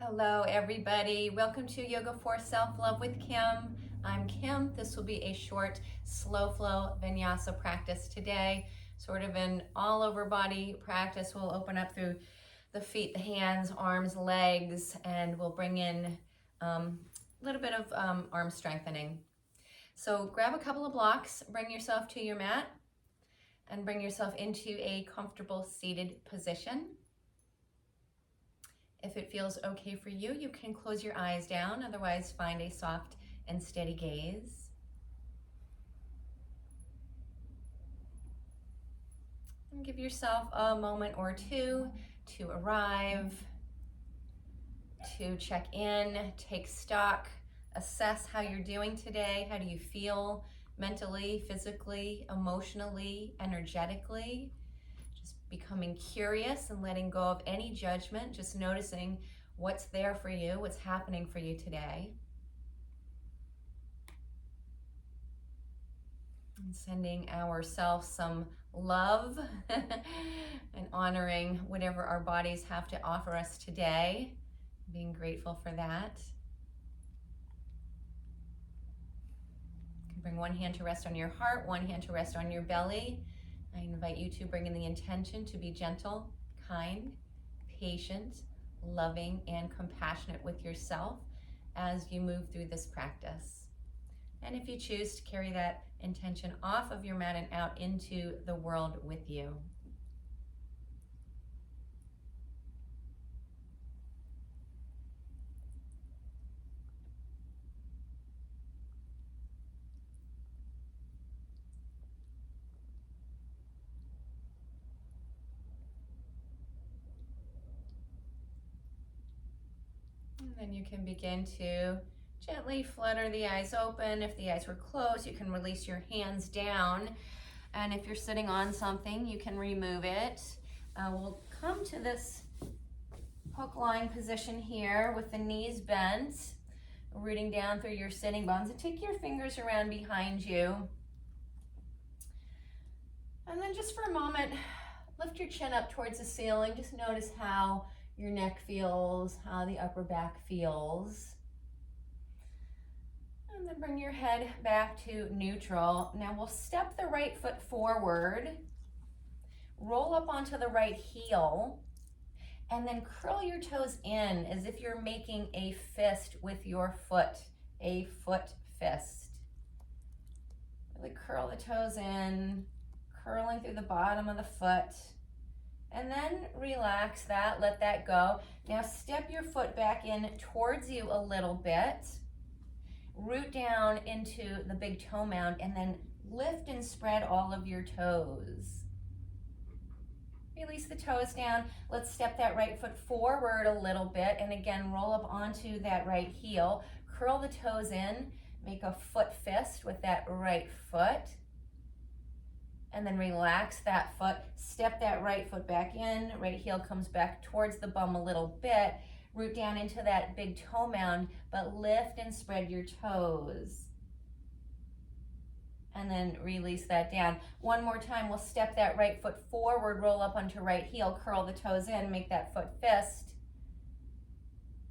Hello everybody, welcome to Yoga for Self-Love with Kim. I'm Kim. This will be a short slow flow Vinyasa practice today, sort of an all over body practice. We'll open up through the feet, the hands, arms, legs, and we'll bring in a little bit of arm strengthening. So grab a couple of blocks, bring yourself to your mat, and bring yourself into a comfortable seated position. If it feels okay for you, you can close your eyes down. Otherwise, find a soft and steady gaze. And give yourself a moment or two to arrive, to check in, take stock, assess how you're doing today. How do you feel mentally, physically, emotionally, energetically? Becoming curious and letting go of any judgment, just noticing what's there for you, what's happening for you today. And sending ourselves some love and honoring whatever our bodies have to offer us today, being grateful for that. You can bring one hand to rest on your heart, one hand to rest on your belly. I invite you to bring in the intention to be gentle, kind, patient, loving, and compassionate with yourself as you move through this practice. And if you choose to carry that intention off of your mat and out into the world with you. And then you can begin to gently flutter the eyes open. If the eyes were closed, you can release your hands down. And if you're sitting on something, you can remove it. We'll come to this hook lying position here with the knees bent, rooting down through your sitting bones. And take your fingers around behind you. And then just for a moment, lift your chin up towards the ceiling. Just notice how your neck feels, how the upper back feels. And then bring your head back to neutral. Now we'll step the right foot forward, roll up onto the right heel, and then curl your toes in as if you're making a fist with your foot, a foot fist. Really curl the toes in, curling through the bottom of the foot. And then relax that, let that go. Now step your foot back in towards you a little bit. Root down into the big toe mound and then lift and spread all of your toes. Release the toes down. Let's step that right foot forward a little bit and again roll up onto that right heel. Curl the toes in, make a foot fist with that right foot. And then relax that foot, step that right foot back in, right heel comes back towards the bum a little bit, root down into that big toe mound, but lift and spread your toes. And then release that down. One more time, we'll step that right foot forward, roll up onto right heel, curl the toes in, make that foot fist.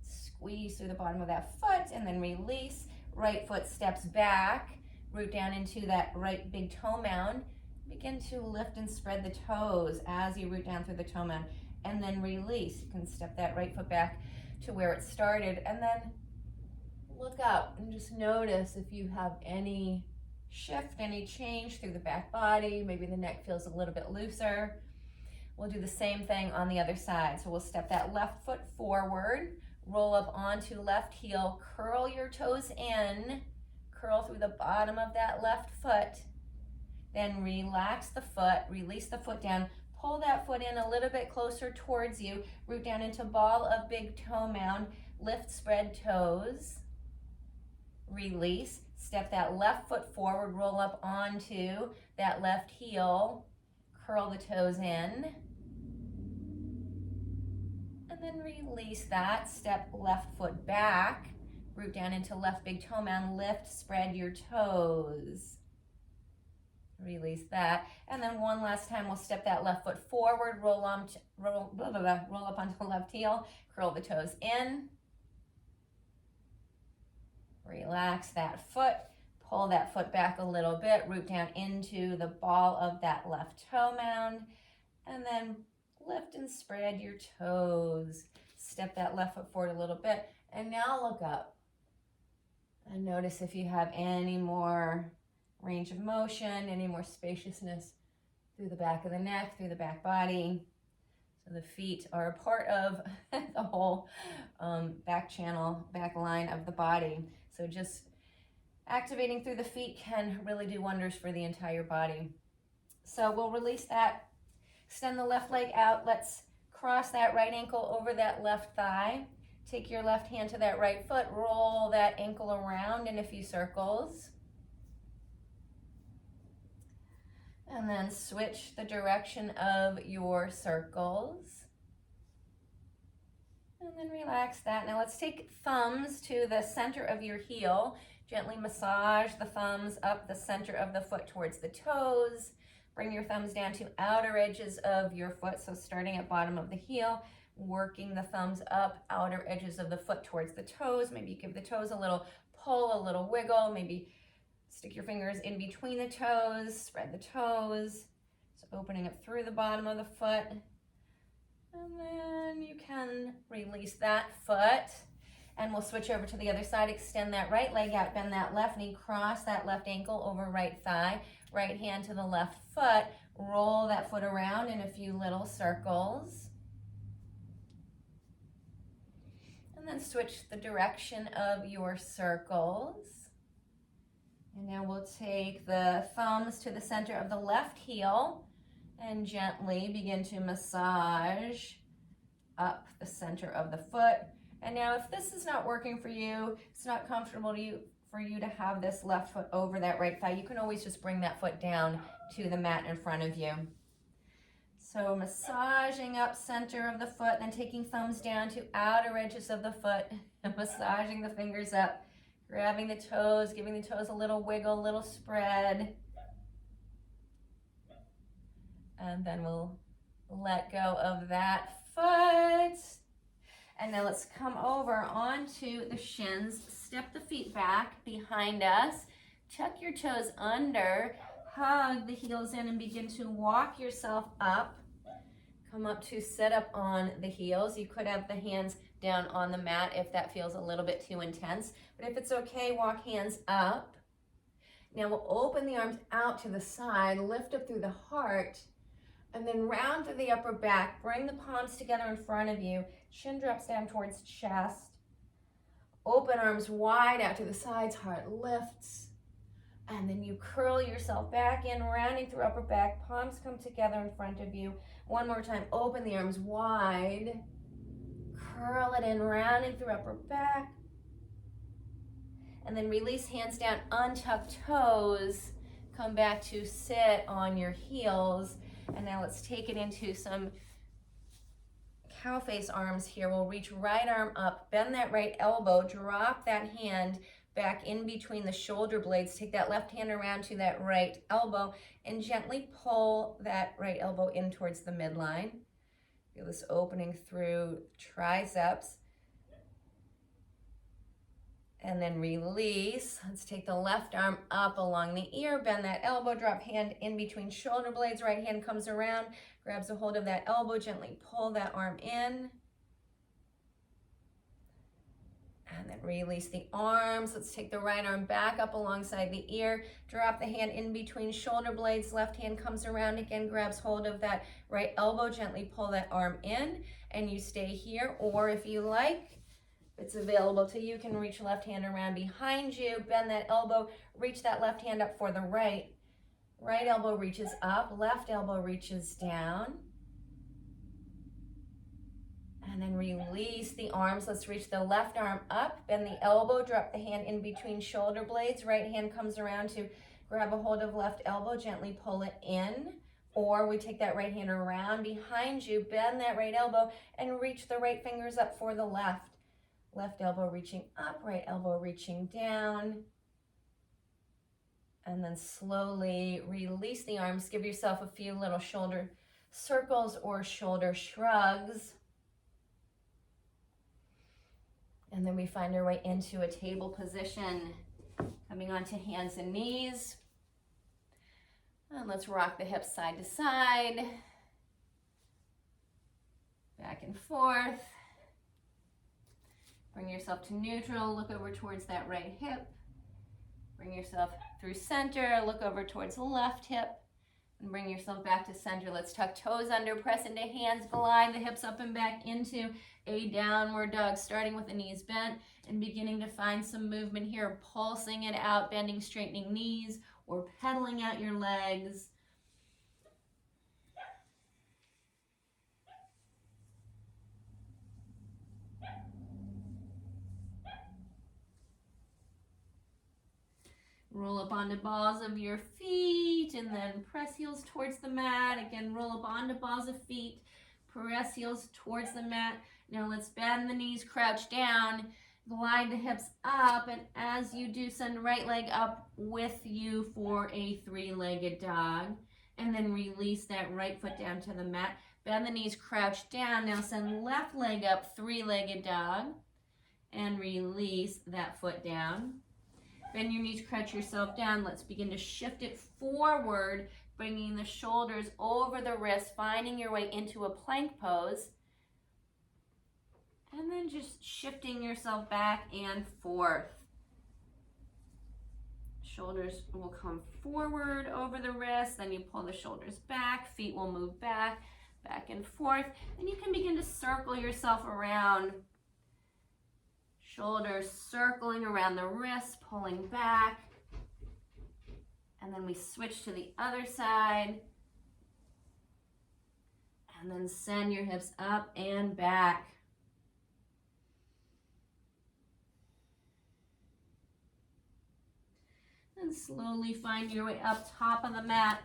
Squeeze through the bottom of that foot and then release. Right foot steps back, root down into that right big toe mound. Begin to lift and spread the toes as you root down through the toe mound and then release. You can step that right foot back to where it started and then look up and just notice if you have any shift, any change through the back body. Maybe the neck feels a little bit looser. We'll do the same thing on the other side. So we'll step that left foot forward, roll up onto left heel, curl your toes in, curl through the bottom of that left foot. Then relax the foot, release the foot down, pull that foot in a little bit closer towards you, root down into ball of big toe mound, lift, spread toes, release, step that left foot forward, roll up onto that left heel, curl the toes in, and then release that, step left foot back, root down into left big toe mound, lift, spread your toes. Release that. And then one last time, we'll step that left foot forward, roll up onto the left heel, curl the toes in. Relax that foot. Pull that foot back a little bit, root down into the ball of that left toe mound, and then lift and spread your toes. Step that left foot forward a little bit, and now look up. And notice if you have any more range of motion, any more spaciousness through the back of the neck, through the back body. So the feet are a part of the whole back channel, back line of the body. So just activating through the feet can really do wonders for the entire body. So we'll release that, extend the left leg out. Let's cross that right ankle over that left thigh. Take your left hand to that right foot, roll that ankle around in a few circles. And then switch the direction of your circles. And then relax that. Now let's take thumbs to the center of your heel. Gently massage the thumbs up the center of the foot towards the toes. Bring your thumbs down to outer edges of your foot. So starting at bottom of the heel, working the thumbs up, outer edges of the foot towards the toes. Maybe you give the toes a little pull, a little wiggle. Maybe stick your fingers in between the toes, spread the toes. So opening up through the bottom of the foot. And then you can release that foot. And we'll switch over to the other side. Extend that right leg out, bend that left knee, cross that left ankle over right thigh. Right hand to the left foot. Roll that foot around in a few little circles. And then switch the direction of your circles. And now we'll take the thumbs to the center of the left heel and gently begin to massage up the center of the foot. And now if this is not working for you, it's not comfortable for you to have this left foot over that right thigh, you can always just bring that foot down to the mat in front of you. So massaging up center of the foot, then taking thumbs down to outer edges of the foot and massaging the fingers up. Grabbing the toes, giving the toes a little wiggle, a little spread. And then we'll let go of that foot. And now let's come over onto the shins. Step the feet back behind us. Tuck your toes under. Hug the heels in and begin to walk yourself up. Come up to sit up on the heels. You could have the hands down on the mat if that feels a little bit too intense. But if it's okay, walk hands up. Now we'll open the arms out to the side, lift up through the heart, and then round through the upper back. Bring the palms together in front of you. Chin drops down towards chest. Open arms wide out to the sides, heart lifts. And then you curl yourself back in, rounding through upper back. Palms come together in front of you. One more time, open the arms wide. Curl it in, rounding through upper back. And then release hands down, untuck toes. Come back to sit on your heels. And now let's take it into some cow face arms here. We'll reach right arm up, bend that right elbow, drop that hand back in between the shoulder blades. Take that left hand around to that right elbow and gently pull that right elbow in towards the midline. Feel this opening through triceps. And then release. Let's take the left arm up along the ear, bend that elbow, drop hand in between shoulder blades. Right hand comes around, grabs a hold of that elbow, gently pull that arm in. And then release the arms. Let's take the right arm back up alongside the ear, drop the hand in between shoulder blades. Left hand comes around again, grabs hold of that right elbow, gently pull that arm in, and you stay here. Or if you like, if it's available to you, you can reach left hand around behind you, bend that elbow, reach that left hand up for the right. Right elbow reaches up, left elbow reaches down. And then release the arms. Let's reach the left arm up, bend the elbow, drop the hand in between shoulder blades. Right hand comes around to grab a hold of left elbow, gently pull it in. Or we take that right hand around behind you, bend that right elbow, and reach the right fingers up for the left. Left elbow reaching up, right elbow reaching down. And then slowly release the arms. Give yourself a few little shoulder circles or shoulder shrugs. And then we find our way into a table position, coming onto hands and knees. And let's rock the hips side to side, back and forth. Bring yourself to neutral, look over towards that right hip. Bring yourself through center, look over towards the left hip, and bring yourself back to center. Let's tuck toes under, press into hands, glide the hips up and back into a downward dog, starting with the knees bent and beginning to find some movement here, pulsing it out, bending, straightening knees, or pedaling out your legs. Roll up onto balls of your feet and then press heels towards the mat. Again, roll up onto balls of feet, press heels towards the mat. Now let's bend the knees, crouch down, glide the hips up, and as you do, send right leg up with you for a three-legged dog. And then release that right foot down to the mat. Bend the knees, crouch down. Now send left leg up, three-legged dog, and release that foot down. Bend your knees, crouch yourself down. Let's begin to shift it forward, bringing the shoulders over the wrists, finding your way into a plank pose. And then just shifting yourself back and forth. Shoulders will come forward over the wrists, then you pull the shoulders back, feet will move back, back and forth. Then you can begin to circle yourself around. Shoulders circling around the wrists, pulling back. And then we switch to the other side. And then send your hips up and back. And slowly find your way up top of the mat.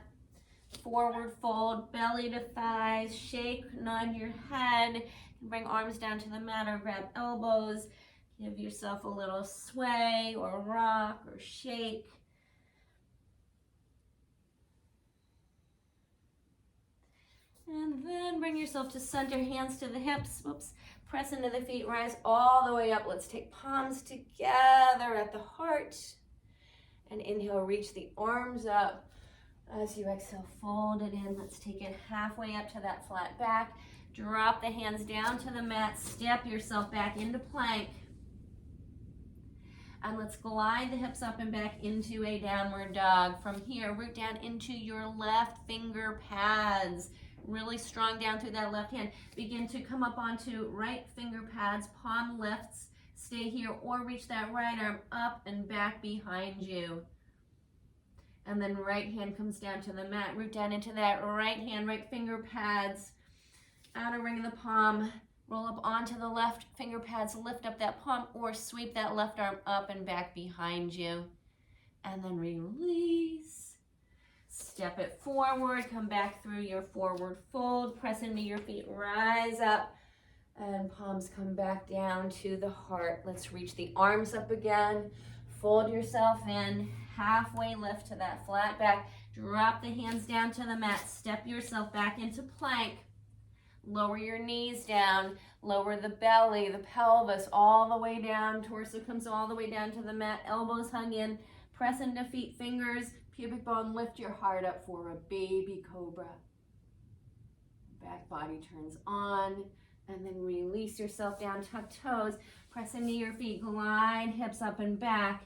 Forward fold, belly to thighs, shake, nod your head. Bring arms down to the mat or grab elbows. Give yourself a little sway or rock or shake. And then bring yourself to center, hands to the hips. Whoops. Press into the feet, rise all the way up. Let's take palms together at the heart. And inhale, reach the arms up. As you exhale, fold it in. Let's take it halfway up to that flat back. Drop the hands down to the mat. Step yourself back into plank. And let's glide the hips up and back into a downward dog. From here, root down into your left finger pads. Really strong down through that left hand. Begin to come up onto right finger pads, palm lifts. Stay here or reach that right arm up and back behind you. And then right hand comes down to the mat. Root down into that right hand, right finger pads. Outer ring of the palm. Roll up onto the left finger pads. Lift up that palm or sweep that left arm up and back behind you. And then release. Step it forward. Come back through your forward fold. Press into your feet. Rise up. And palms come back down to the heart. Let's reach the arms up again. Fold yourself in. Halfway lift to that flat back. Drop the hands down to the mat. Step yourself back into plank. Lower your knees down. Lower the belly, the pelvis, all the way down. Torso comes all the way down to the mat. Elbows hug in. Press into feet, fingers, pubic bone. Lift your heart up for a baby cobra. Back body turns on. And then release yourself down, tuck toes. Press into your feet. Glide hips up and back.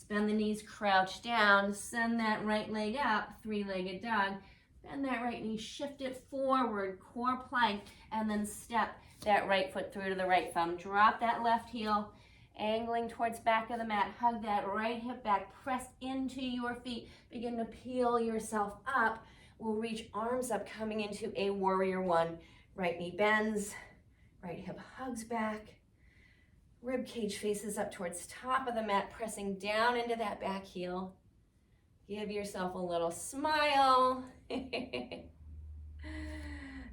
Bend the knees, crouch down. Send that right leg up, three-legged dog. Bend that right knee, shift it forward, core plank, and then step that right foot through to the right thumb. Drop that left heel, angling towards back of the mat. Hug that right hip back, press into your feet. Begin to peel yourself up. We'll reach arms up, coming into a warrior one. Right knee bends, right hip hugs back. Rib cage faces up towards top of the mat, pressing down into that back heel. Give yourself a little smile. And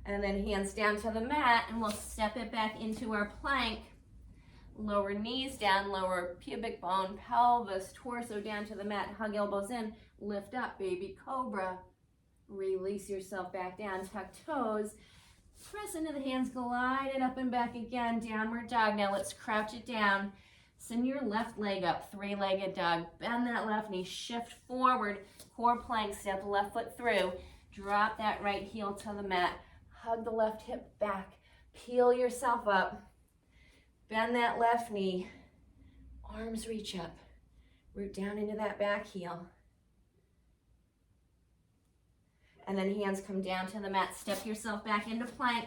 then hands down to the mat, and we'll step it back into our plank. Lower knees down, lower pubic bone, pelvis, torso down to the mat. Hug elbows in, lift up, baby cobra. Release yourself back down, tuck toes. Press into the hands, glide it up and back again, downward dog. Now let's crouch it down. Send your left leg up, three-legged dog. Bend that left knee, shift forward, core plank, step left foot through. Drop that right heel to the mat. Hug the left hip back. Peel yourself up. Bend that left knee. Arms reach up. Root down into that back heel. And then hands come down to the mat. Step yourself back into plank.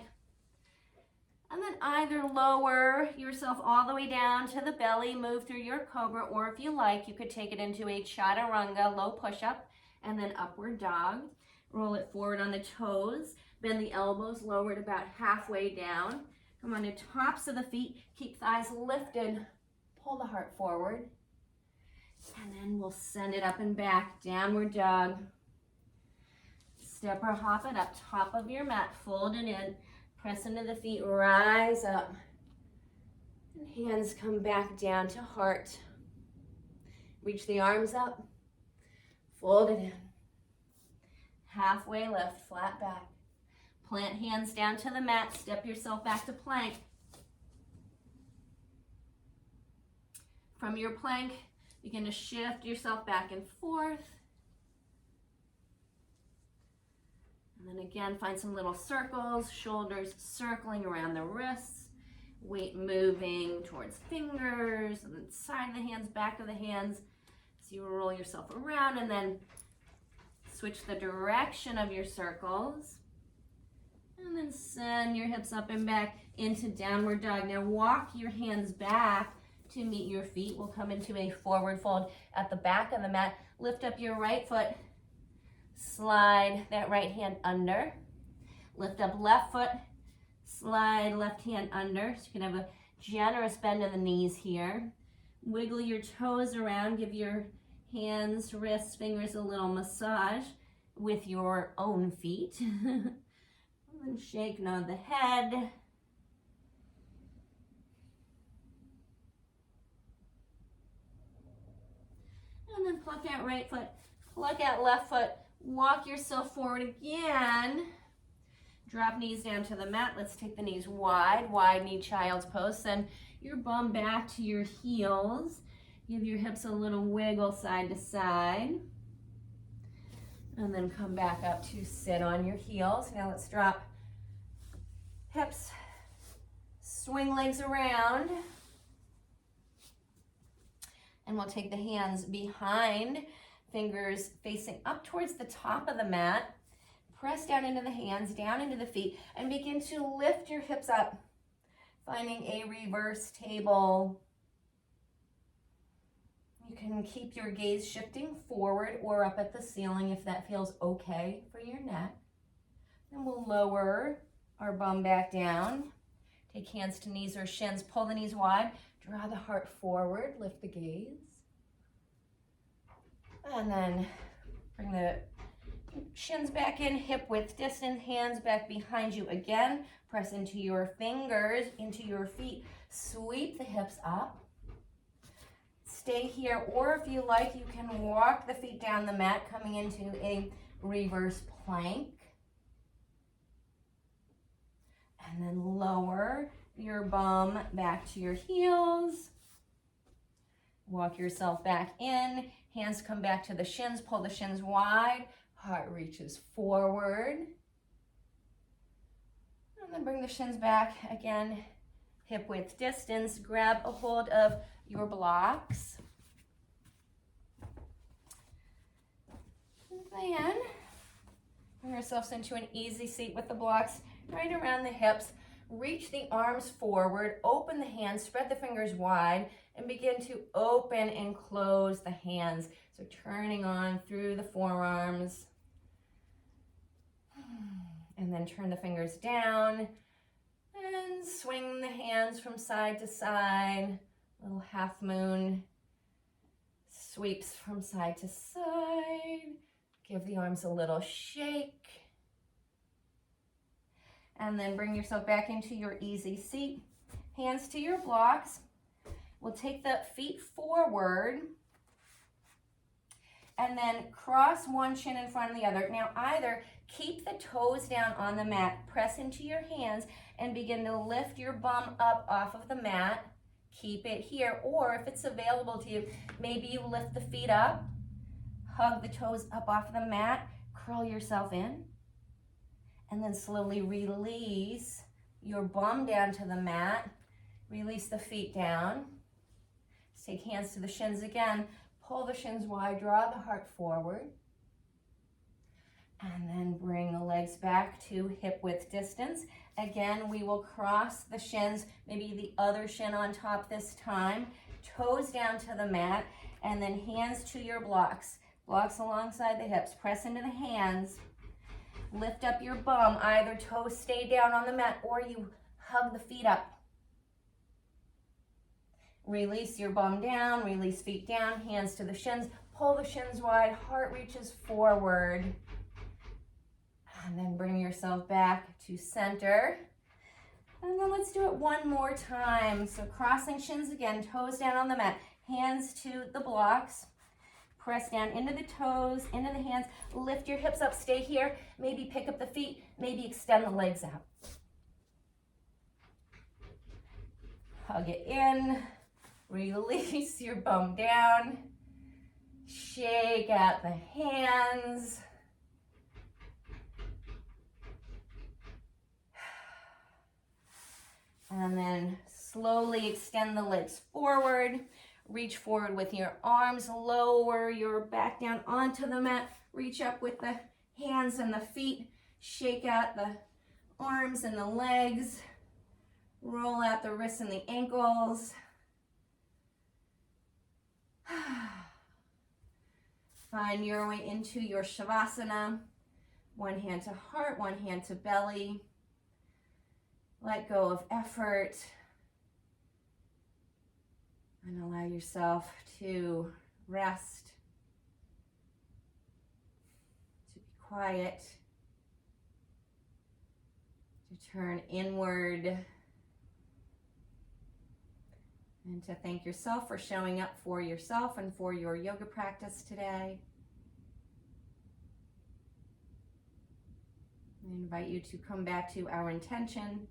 And then either lower yourself all the way down to the belly, move through your cobra, or if you like, you could take it into a chaturanga, low push-up, and then upward dog. Roll it forward on the toes. Bend the elbows, lower it about halfway down. Come on to tops of the feet. Keep thighs lifted. Pull the heart forward. And then we'll send it up and back, downward dog. Step or hop it up, top of your mat, fold it in. Press into the feet, rise up. And hands come back down to heart. Reach the arms up, fold it in. Halfway lift, flat back. Plant hands down to the mat, step yourself back to plank. From your plank, begin to shift yourself back and forth. And then again, find some little circles, shoulders circling around the wrists, weight moving towards fingers, and then side of the hands, back of the hands. So you roll yourself around and then switch the direction of your circles. And then send your hips up and back into downward dog. Now walk your hands back to meet your feet. We'll come into a forward fold at the back of the mat. Lift up your right foot. Slide that right hand under. Lift up left foot. Slide left hand under. So you can have a generous bend in the knees here. Wiggle your toes around. Give your hands, wrists, fingers a little massage with your own feet. And then shake, nod the head. And then pluck out right foot. Pluck out left foot. Walk yourself forward again. Drop knees down to the mat. Let's take the knees wide, wide knee child's pose. Send your bum back to your heels. Give your hips a little wiggle side to side. And then come back up to sit on your heels. Now let's drop hips, swing legs around. And we'll take the hands behind, fingers facing up towards the top of the mat. Press down into the hands, down into the feet, and begin to lift your hips up, finding a reverse table. You can keep your gaze shifting forward or up at the ceiling if that feels okay for your neck. Then we'll lower our bum back down. Take hands to knees or shins, pull the knees wide, draw the heart forward, lift the gaze. And then bring the shins back in, hip width distance, hands back behind you again. Press into your fingers, into your feet. Sweep the hips up. Stay here, or if you like, you can walk the feet down the mat, coming into a reverse plank. And then lower your bum back to your heels. Walk yourself back in. Hands come back to the shins. Pull the shins wide. Heart reaches forward. And then bring the shins back again. Hip width distance. Grab a hold of your blocks. And then bring ourselves into an easy seat with the blocks right around the hips. Reach the arms forward, open the hands, spread the fingers wide, and begin to open and close the hands. So turning on through the forearms. And then turn the fingers down and swing the hands from side to side. Little half moon sweeps from side to side. Give the arms a little shake. And then bring yourself back into your easy seat. Hands to your blocks. We'll take the feet forward and then cross one shin in front of the other. Now either keep the toes down on the mat, press into your hands, and begin to lift your bum up off of the mat. Keep it here, or if it's available to you, maybe you lift the feet up, hug the toes up off the mat, curl yourself in, and then slowly release your bum down to the mat. Release the feet down. Take hands to the shins again. Pull the shins wide, draw the heart forward. And then bring the legs back to hip width distance. Again, we will cross the shins, maybe the other shin on top this time. Toes down to the mat, and then hands to your blocks. Blocks alongside the hips. Press into the hands. Lift up your bum. Either toes stay down on the mat or you hug the feet up. Release your bum down, release feet down, hands to the shins, pull the shins wide, heart reaches forward. And then bring yourself back to center. And then let's do it one more time. So crossing shins again, toes down on the mat, hands to the blocks. Press down into the toes, into the hands, lift your hips up, stay here. Maybe pick up the feet, maybe extend the legs out. Hug it in. Release your bum down. Shake out the hands. And then slowly extend the legs forward. Reach forward with your arms. Lower your back down onto the mat. Reach up with the hands and the feet. Shake out the arms and the legs. Roll out the wrists and the ankles. Find your way into your Shavasana. One hand to heart, one hand to belly. Let go of effort. And allow yourself to rest, to be quiet, to turn inward, and to thank yourself for showing up for yourself and for your yoga practice today. I invite you to come back to our intention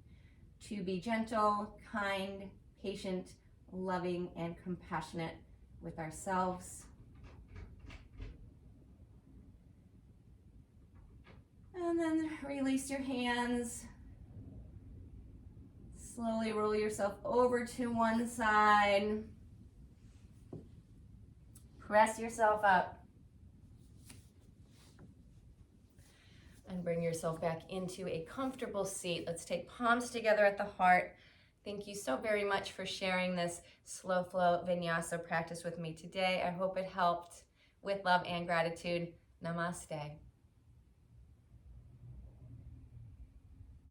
to be gentle, kind, patient, loving, and compassionate with ourselves. And then release your hands. Slowly roll yourself over to one side. Press yourself up. And bring yourself back into a comfortable seat. Let's take palms together at the heart. Thank you so very much for sharing this slow flow vinyasa practice with me today. I hope it helped. With love and gratitude, namaste.